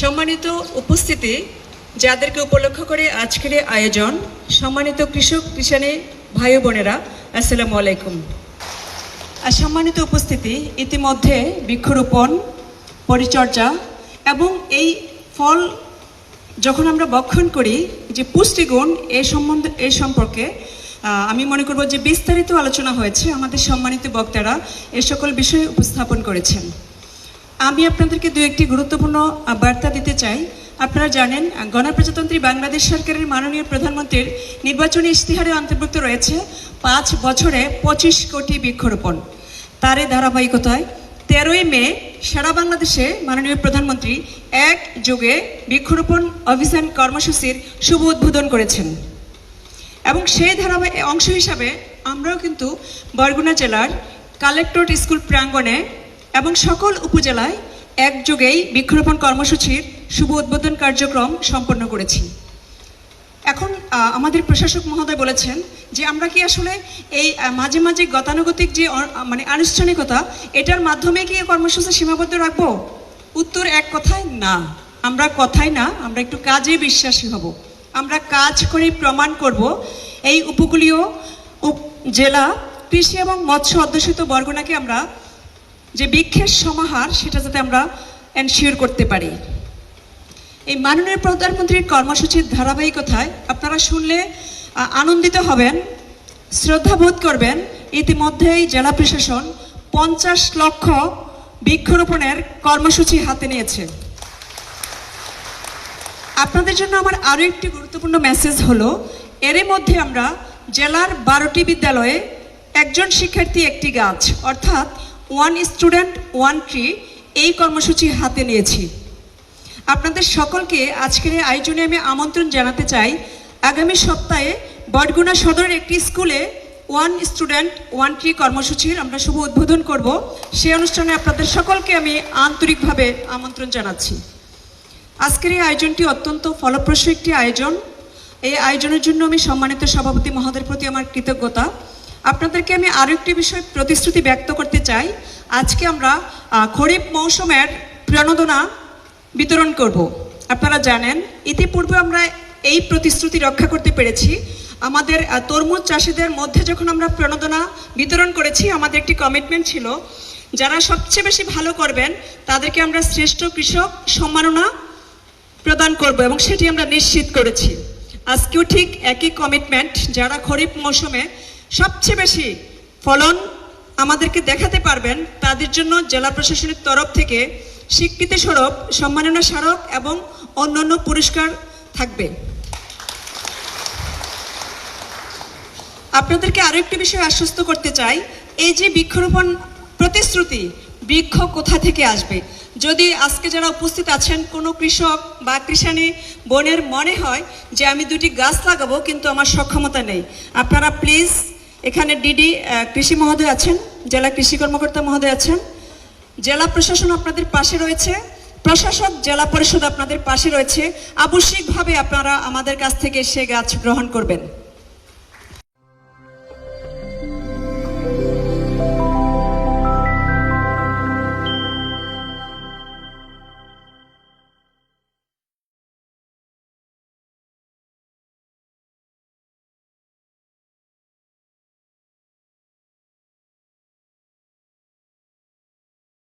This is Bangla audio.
সম্মানিত উপস্থিতি, যাদেরকে উপলক্ষ করে আজকের আয়োজন, সম্মানিত কৃষক কৃষানী ভাই বোনেরা, আসসালামু আলাইকুম। সম্মানিত উপস্থিতি, ইতিমধ্যে বৃক্ষরোপণ, পরিচর্যা এবং এই ফল যখন আমরা বক্ষণ করি যে পুষ্টিগুণ এই সম্পর্কে আমি মনে করব যে বিস্তারিত আলোচনা হয়েছে। আমাদের সম্মানিত বক্তারা এ সকল বিষয় উপস্থাপন করেছেন। আমি আপনাদেরকে দু একটি গুরুত্বপূর্ণ বার্তা দিতে চাই। আপনারা জানেন, গণপ্রজাতন্ত্রী বাংলাদেশ সরকারের মাননীয় প্রধানমন্ত্রীর নির্বাচনী ইশতেহারে অন্তর্ভুক্ত রয়েছে 5 বছরে 25 কোটি বৃক্ষরোপণ। তারই ধারাবাহিকতায় 13ই মে সারা বাংলাদেশে মাননীয় প্রধানমন্ত্রী একযোগে বৃক্ষরোপণ অভিযান কর্মসূচির শুভ উদ্বোধন করেছেন এবং সেই ধারাবাহিক অংশ হিসাবে আমরাও কিন্তু বরগুনা জেলার কালেক্টরেট স্কুল প্রাঙ্গণে এবং সকল উপজেলায় একযোগেই বৃক্ষরোপণ কর্মসূচির শুভ উদ্বোধন কার্যক্রম সম্পন্ন করেছি। এখন আমাদের প্রশাসক মহোদয় বলেছেন যে আমরা কি আসলে এই মাঝে মাঝে গতানুগতিক যে আনুষ্ঠানিকতা, এটার মাধ্যমে কি কর্মসূচি সীমাবদ্ধ রাখবো? উত্তর এক কথায় না। আমরা কথায় না, আমরা একটু কাজে বিশ্বাসী হব। আমরা কাজ করে প্রমাণ করব এই উপকূলীয় জেলা কৃষি এবং মৎস্য অধ্যুষিত বরগুনাকে আমরা যে বৃক্ষের সমাহার, সেটা যাতে আমরা এনশিওর করতে পারি। এই মাননীয় প্রধানমন্ত্রীর কর্মসূচির ধারাবাহিকতায় আপনারা শুনলে আনন্দিত হবেন, শ্রদ্ধাবোধ করবেন। ইতিমধ্যেই জেলা প্রশাসন 50 লক্ষ বৃক্ষরোপণের কর্মসূচি হাতে নিয়েছে। আপনাদের জন্য আমার আরও একটি গুরুত্বপূর্ণ মেসেজ হলো, এর মধ্যে আমরা জেলার 12টি বিদ্যালয়ে একজন শিক্ষার্থী একটি গাছ, অর্থাৎ 1 স্টুডেন্ট 1 ট্রি, এই কর্মসূচি হাতে নিয়েছি। আপনাদের সকলকে আজকের এই আয়োজনে আমি আমন্ত্রণ জানাতে চাই। আগামী সপ্তাহে বরগুনা সদরের একটি স্কুলে 1 স্টুডেন্ট 1 ট্রি কর্মসূচির আমরা শুভ উদ্বোধন করব। সেই অনুষ্ঠানে আপনাদের সকলকে আমি আন্তরিকভাবে আমন্ত্রণ জানাচ্ছি। আজকের এই আয়োজনটি অত্যন্ত ফলপ্রসূ একটি আয়োজন। এই আয়োজনের জন্য আমি সম্মানিত সভাপতি মহোদয়ের প্রতি আমার কৃতজ্ঞতা। আপনাদেরকে আমি আরও একটি বিষয় প্রতিশ্রুতি ব্যক্ত করতে চাই। আজকে আমরা খরিফ মৌসুমের প্রণোদনা বিতরণ করব। আপনারা জানেন, ইতিপূর্বে আমরা এই প্রতিশ্রুতি রক্ষা করতে পেরেছি। আমাদের তরমুজ চাষিদের মধ্যে যখন আমরা প্রণোদনা বিতরণ করেছি, আমাদের একটি কমিটমেন্ট ছিল, যারা সবচেয়ে বেশি ভালো করবেন তাদেরকে আমরা শ্রেষ্ঠ কৃষক সম্মাননা প্রদান করব এবং সেটি আমরা নিশ্চিত করেছি। আজকেও ঠিক একই কমিটমেন্ট, যারা খরিফ মৌসুমে সবচেয়ে বেশি ফলন আমাদেরকে দেখাতে পারবেন তাদের জন্য জেলা প্রশাসনের তরফ থেকে স্বীকৃতি স্বরূপ সম্মাননা স্মারক এবং অন্যান্য পুরস্কার থাকবে। আপনাদেরকে আরো একটি বিষয় আশ্বস্ত করতে চাই, এই যে বৃক্ষরোপণ প্রতিশ্রুতি, বৃক্ষ কোথা থেকে আসবে? যদি আজকে যারা উপস্থিত আছেন কোনো কৃষক বা কৃষানী বোনের মনে হয় যে আমি 2টি গাছ লাগাবো কিন্তু আমার সক্ষমতা নেই, আপনারা প্লিজ, এখানে ডিডি কৃষি মহোদয় আছেন, জেলা কৃষি কর্মকর্তা মহোদয় আছেন, জেলা প্রশাসন আপনাদের পাশে রয়েছে, প্রশাসক জেলা পরিষদ আপনাদের পাশে রয়েছে। আবশ্যিকভাবে আপনারা আমাদের কাছ থেকে সে গাছ গ্রহণ করবেন।